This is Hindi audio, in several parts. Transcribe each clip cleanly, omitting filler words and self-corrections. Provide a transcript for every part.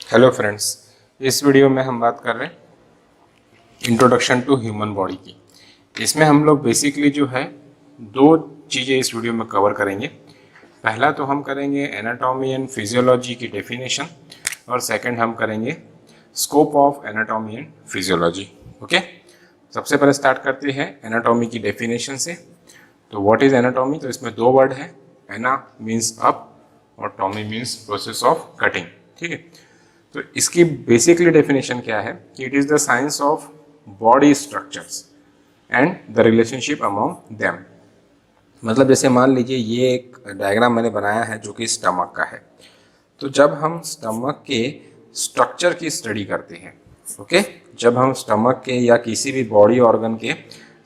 हेलो फ्रेंड्स, इस वीडियो में हम बात कर रहे हैं इंट्रोडक्शन टू ह्यूमन बॉडी की। इसमें हम लोग बेसिकली जो है दो चीज़ें इस वीडियो में कवर करेंगे। पहला तो हम करेंगे एनाटॉमी एंड फिजियोलॉजी की डेफिनेशन, और सेकंड हम करेंगे scope of anatomy and physiology. Okay, सबसे पहले स्टार्ट करते हैं एनाटॉमी की डेफिनेशन से। तो व्हाट इज एनाटॉमी? तो इसमें दो वर्ड है, एना मीन्स अप और Tommy means process of cutting. ठीक है, तो इसकी बेसिकली डेफिनेशन क्या है कि it is the science of body structures and the relationship among them. मतलब जैसे मान लीजिए ये एक डायग्राम मैंने बनाया है जो कि स्टमक का है। तो जब हम स्टमक के स्ट्रक्चर की स्टडी करते हैं, ओके, जब हम स्टमक के या किसी भी बॉडी ऑर्गन के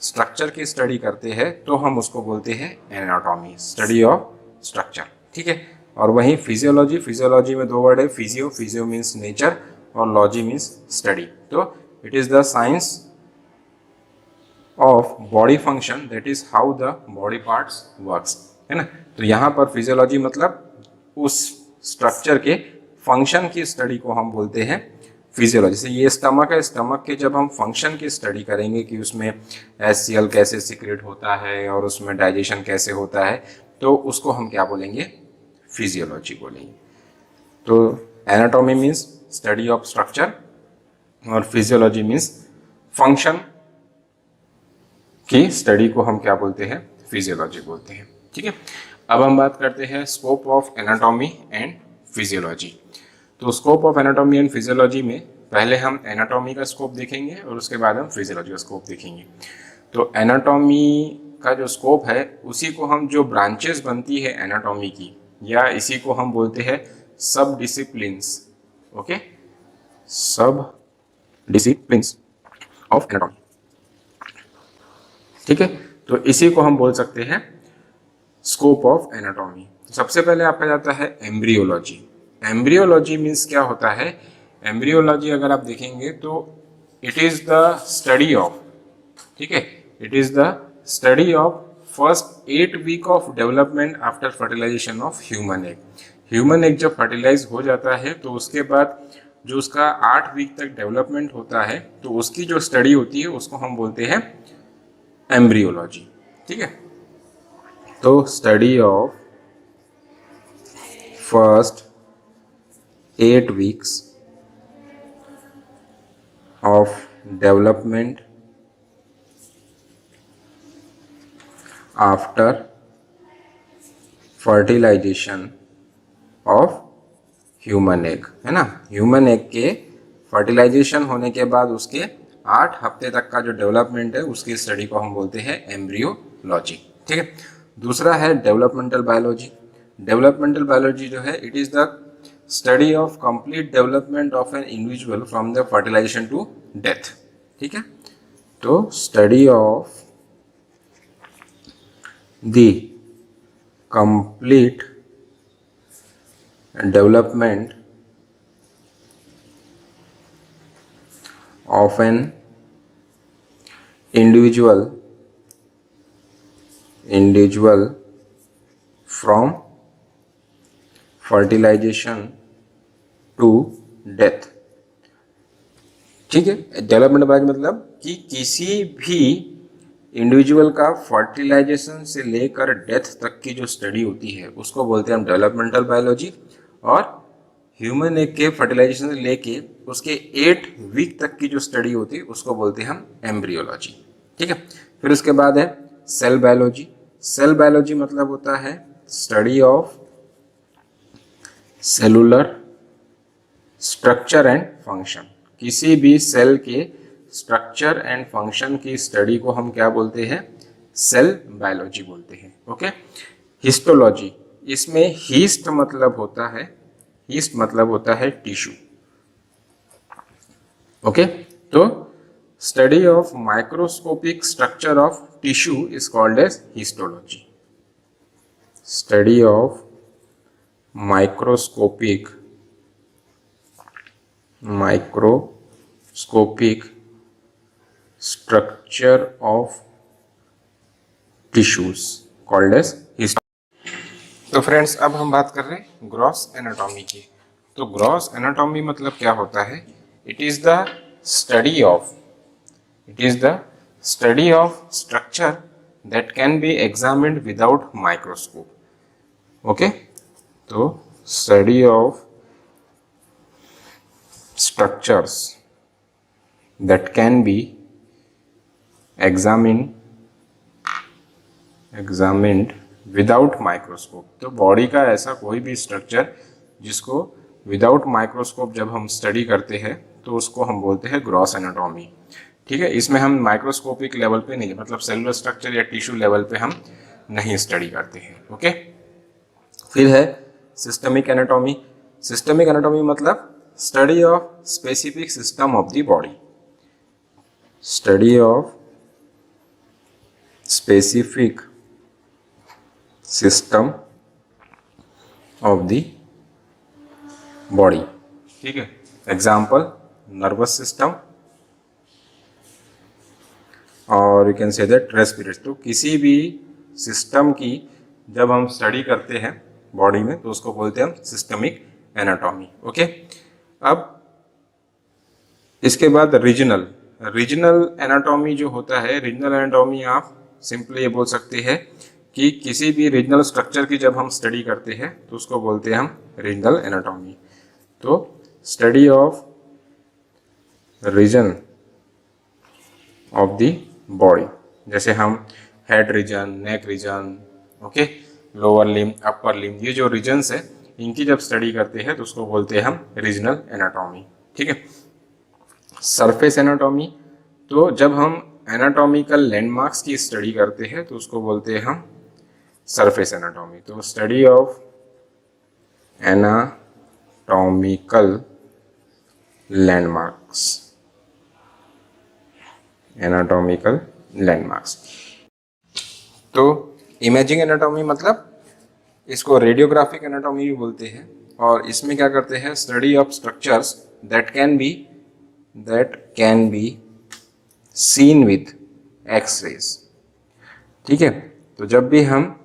स्ट्रक्चर की स्टडी करते हैं तो हम उसको बोलते हैं एनाटॉमी, स्टडी ऑफ स्ट्रक्चर। ठीक है, और वहीं फिजियोलॉजी, फिजियोलॉजी में दो वर्ड है, फिजियो, फिजियो मीन्स नेचर और लॉजी मीन्स स्टडी। तो it is the science of body function, that is how the body parts works, है ना। तो यहाँ पर फिजियोलॉजी मतलब उस स्ट्रक्चर के फंक्शन की स्टडी को हम बोलते हैं फिजियोलॉजी। से ये स्टमक है, स्टमक के जब हम फंक्शन की स्टडी करेंगे कि उसमें HCl कैसे सीक्रेट होता है और उसमें डाइजेशन कैसे होता है, तो उसको हम क्या बोलेंगे? फिजियोलॉजी बोलेंगे। तो anatomy means study of structure और फिजियोलॉजी मीन्स फंक्शन की स्टडी को हम क्या बोलते हैं? फिजियोलॉजी बोलते हैं। ठीक है, अब हम बात करते हैं scope of anatomy and physiology. तो scope of anatomy and physiology में पहले हम एनाटॉमी का स्कोप देखेंगे और उसके बाद हम फिजियोलॉजी का स्कोप देखेंगे। तो एनाटॉमी का जो स्कोप है उसी को हम, जो ब्रांचेस बनती है एनाटॉमी की, या इसी को हम बोलते हैं सब डिसिप्लिन्स। ओके, सब डिसिप्लिन्स ऑफ एनाटॉमी। ठीक है, तो इसी को हम बोल सकते हैं स्कोप ऑफ एनाटॉमी। सबसे पहले आपका जाता है एम्ब्रियोलॉजी। एम्ब्रियोलॉजी मीन्स क्या होता है? एम्ब्रियोलॉजी अगर आप देखेंगे तो it is the study of, ठीक है, it is the study of first 8 week of development after fertilization of human egg. Human egg जब फर्टिलाइज हो जाता है तो उसके बाद जो उसका 8 वीक तक डेवलपमेंट होता है, तो उसकी जो स्टडी होती है उसको हम बोलते हैं एम्ब्रियोलॉजी। ठीक है, तो study of first 8 weeks of development after fertilization of human egg, है ना। ह्यूमन एग के फर्टिलाइजेशन होने के बाद उसके 8 हफ्ते तक का जो डेवलपमेंट है उसकी स्टडी को हम बोलते हैं एम्ब्रियोलॉजी। ठीक है, दूसरा है डेवलपमेंटल बायोलॉजी। डेवलपमेंटल बायोलॉजी जो है it is the study of complete development of an individual from the fertilization to death. ठीक है, तो study of the complete development of an individual from fertilization to death। ठीक है, डेवलपमेंट बायोलॉजी मतलब कि किसी भी इंडिविजुअल का फर्टिलाइजेशन से लेकर डेथ तक की जो स्टडी होती है उसको बोलते हैं हम डेवलपमेंटल बायोलॉजी, और ह्यूमन एग के फर्टिलाइजेशन से लेके उसके 8 वीक तक की जो स्टडी होती है उसको बोलते हैं हम एम्ब्रियोलॉजी। ठीक है, फिर उसके बाद है सेल बायोलॉजी। सेल बायोलॉजी मतलब होता है study of cellular structure and function. किसी भी सेल के स्ट्रक्चर एंड फंक्शन की स्टडी को हम क्या बोलते हैं? सेल बायोलॉजी बोलते हैं। ओके, हिस्टोलॉजी, इसमें हिस्ट मतलब होता है टिश्यू। ओके, तो study of microscopic structure of tissue is called as histology. Study of microscopic structure of tissues called as histology। तो फ्रेंड्स, अब हम बात कर रहे हैं ग्रॉस एनाटॉमी की। तो ग्रॉस एनाटॉमी मतलब क्या होता है? It is the study of structure that can be examined without microscope. Okay, तो study of structures that can be examined without microscope. तो बॉडी का ऐसा कोई भी स्ट्रक्चर जिसको विदाउट माइक्रोस्कोप जब हम स्टडी करते हैं तो उसको हम बोलते हैं ग्रॉस एनाटॉमी. ठीक है, इसमें हम माइक्रोस्कोपिक लेवल पे नहीं, मतलब सेलुलर स्ट्रक्चर या टिश्यू लेवल पे हम नहीं स्टडी करते हैं. ओके, फिर है सिस्टमिक एनाटॉमी. सिस्टमिक एनाटॉमी मतलब study of specific system of the body. Study of specific system of the body. ठीक है, एग्जाम्पल नर्वस सिस्टम और you can say that respiratory. तो किसी भी सिस्टम की जब हम स्टडी करते हैं बॉडी में तो उसको बोलते हैं हम सिस्टमिक एनाटॉमी. ओके, अब इसके बाद रीजनल एनाटॉमी जो होता है, रीजनल एनाटॉमी आप सिंपली ये बोल सकते हैं कि किसी भी रीजनल स्ट्रक्चर की जब हम स्टडी करते हैं तो उसको बोलते हैं हम रीजनल एनाटॉमी. तो study of region of the body, जैसे हम head region, neck region, okay, lower limb, upper limb, ये जो रीजन्स है इनकी जब स्टडी करते हैं तो उसको बोलते हैं हम रीजनल एनाटॉमी. ठीक है, सरफेस एनाटॉमी. तो जब हम एनाटॉमिकल लैंडमार्क्स की स्टडी करते हैं तो उसको बोलते हैं हम सरफेस एनाटॉमी. तो स्टडी ऑफ एनाटॉमिकल लैंडमार्क्स. तो इमेजिंग एनाटॉमी मतलब इसको रेडियोग्राफिक एनाटॉमी भी बोलते हैं और इसमें क्या करते हैं? Study of structures that can be seen with x-rays. ठीक है, तो जब भी हम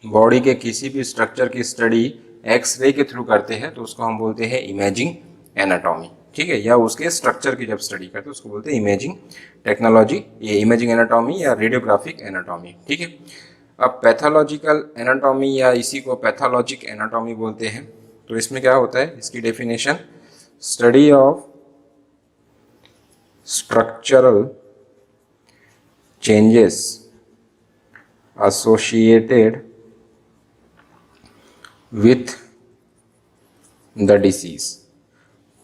बॉडी के किसी भी स्ट्रक्चर की स्टडी एक्सरे के थ्रू करते हैं तो उसको हम बोलते हैं इमेजिंग एनाटॉमी. ठीक है, या उसके स्ट्रक्चर की जब स्टडी करते हैं उसको बोलते हैं इमेजिंग टेक्नोलॉजी, ये इमेजिंग एनाटॉमी या रेडियोग्राफिक एनाटॉमी. ठीक है, अब पैथोलॉजिकल एनाटॉमी या इसी को पैथोलॉजिक एनाटॉमी बोलते हैं. तो इसमें क्या होता है? इसकी definition, study of structural changes associated with the disease.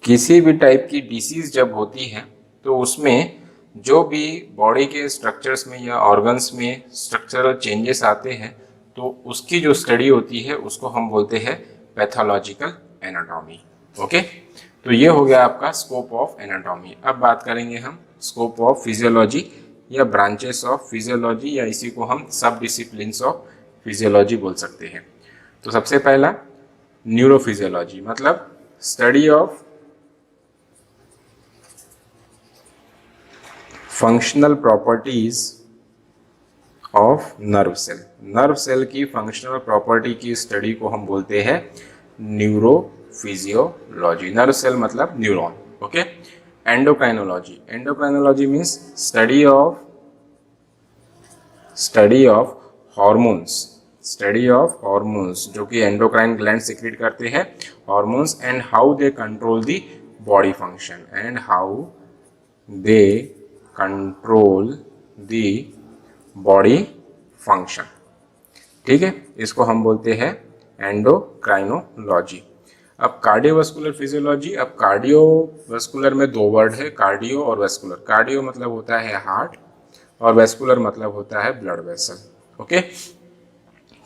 किसी भी टाइप की डिसीज जब होती है तो उसमें जो भी बॉडी के स्ट्रक्चर्स में या ऑर्गन्स में स्ट्रक्चरल चेंजेस आते हैं तो उसकी जो स्टडी होती है उसको हम बोलते हैं पैथोलॉजिकल एनाटॉमी. ओके, तो ये हो गया आपका स्कोप ऑफ एनाटॉमी. अब बात करेंगे हम स्कोप ऑफ फिजियोलॉजी या ब्रांचेस ऑफ फिजियोलॉजी, या इसी को हम सब डिसिप्लिन्स ऑफ फिजियोलॉजी बोल सकते हैं. तो सबसे पहला न्यूरोफिजियोलॉजी, मतलब study of functional properties of nerve cell. Nerve cell की फंक्शनल प्रॉपर्टी की स्टडी को हम बोलते हैं न्यूरोफिजियोलॉजी. नर्व सेल मतलब neuron. Okay, endocrinology means study of hormones जो कि एंडोक्राइन ग्लैंड सिक्रीट करते हैं hormones, and how they control the body function. ठीक है, इसको हम बोलते हैं एंडोक्राइनोलॉजी. अब कार्डियोवास्कुलर फिजियोलॉजी. अब कार्डियोवास्कुलर में दो वर्ड है, कार्डियो और वेस्कुलर. कार्डियो मतलब होता है हार्ट और वेस्कुलर मतलब होता है ब्लड वेसल. ओके,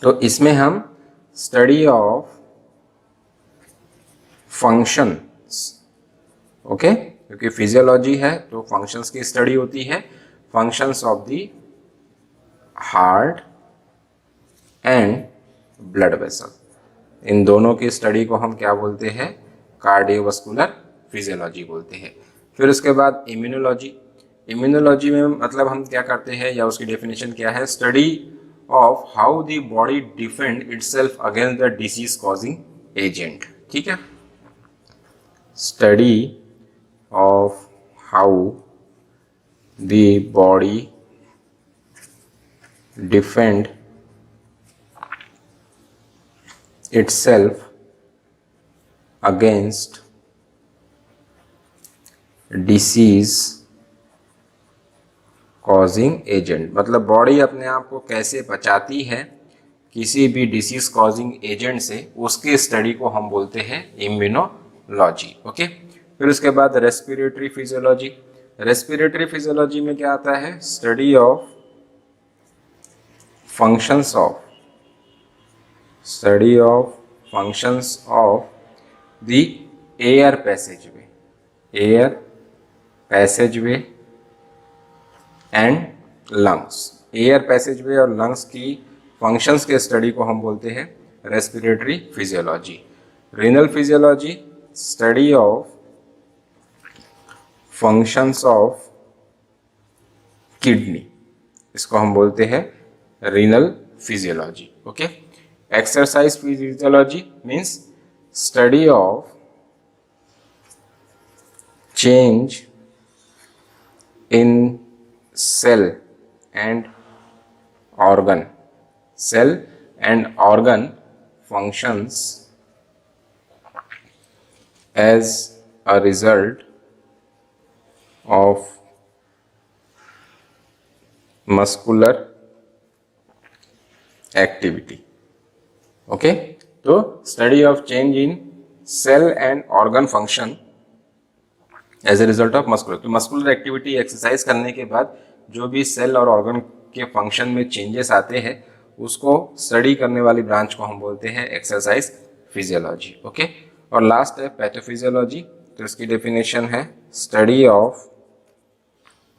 तो इसमें हम स्टडी ऑफ फंक्शंस. ओके, क्योंकि फिजियोलॉजी है तो फंक्शंस की स्टडी होती है. Functions of the heart and blood vessel, इन दोनों की स्टडी को हम क्या बोलते हैं? कार्डियोवास्कुलर फिजियोलॉजी बोलते हैं. फिर उसके बाद इम्यूनोलॉजी में मतलब हम क्या करते हैं या उसकी डेफिनेशन क्या है? Study of how the body defend itself against the disease causing agent. ठीक है, study of how the body defend itself against disease causing agent, मतलब बॉडी अपने आप को कैसे बचाती है किसी भी डिसीज कॉजिंग एजेंट से, उसके स्टडी को हम बोलते हैं इम्यूनोलॉजी। ओके, फिर उसके बाद रेस्पिरेटरी फिजियोलॉजी। रेस्पिरेटरी फिजियोलॉजी में क्या आता है? Study of functions of the air passageway and lungs. Air passageway और लंग्स की फंक्शंस के स्टडी को हम बोलते हैं respiratory physiology. Renal physiology, study of functions of kidney, इसको हम बोलते हैं renal physiology. Okay, exercise physiology means study of change in cell and organ functions as a result of muscular activity। Okay, तो study of change in cell and organ function as a result of muscular. तो मस्कुलर एक्टिविटी एक्सरसाइज करने के बाद जो भी सेल और ऑर्गन के फंक्शन में चेंजेस आते हैं उसको स्टडी करने वाली ब्रांच को हम बोलते हैं एक्सरसाइज फिजियोलॉजी। ओके, और लास्ट है पैथोफिजियोलॉजी। तो इसकी डेफिनेशन है study of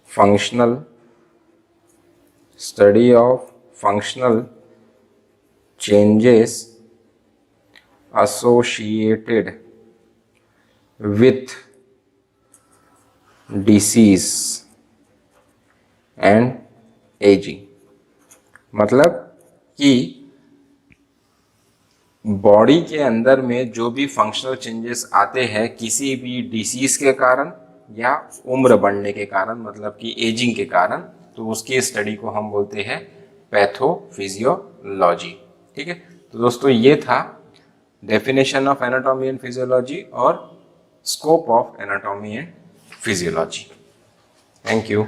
functional changes associated with disease and ageing. मतलब कि बॉडी के अंदर में जो भी फंक्शनल चेंजेस आते हैं किसी भी डिसीज के कारण या उम्र बढ़ने के कारण, मतलब कि एजिंग के कारण, तो उसकी स्टडी को हम बोलते हैं पैथोफिजियोलॉजी। ठीक है, तो दोस्तों ये था definition of anatomy and physiology और scope of anatomy and physiology. Thank you.